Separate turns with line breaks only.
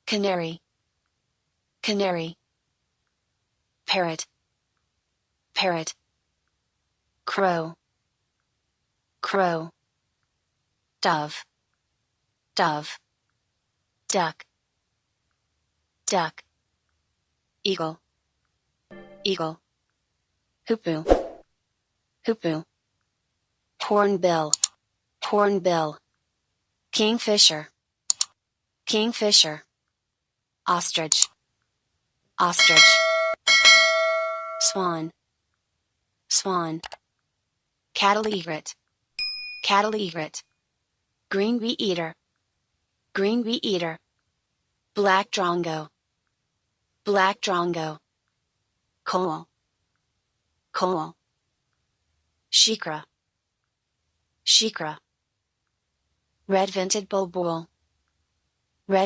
Canary, canary. Parrot, parrot. Crow, crow. Dove, dove. Duck, duck. Eagle, eagle. Hoopoe, hoopoe. Hornbill, hornbill. Kingfisher, kingfisher. Ostrich, ostrich. Swan, swan. Cattle egret, cattle egret. Green bee eater, green bee eater. Black drongo, black drongo. Coal, coal. Shikra, shikra. Red-vented bulbul,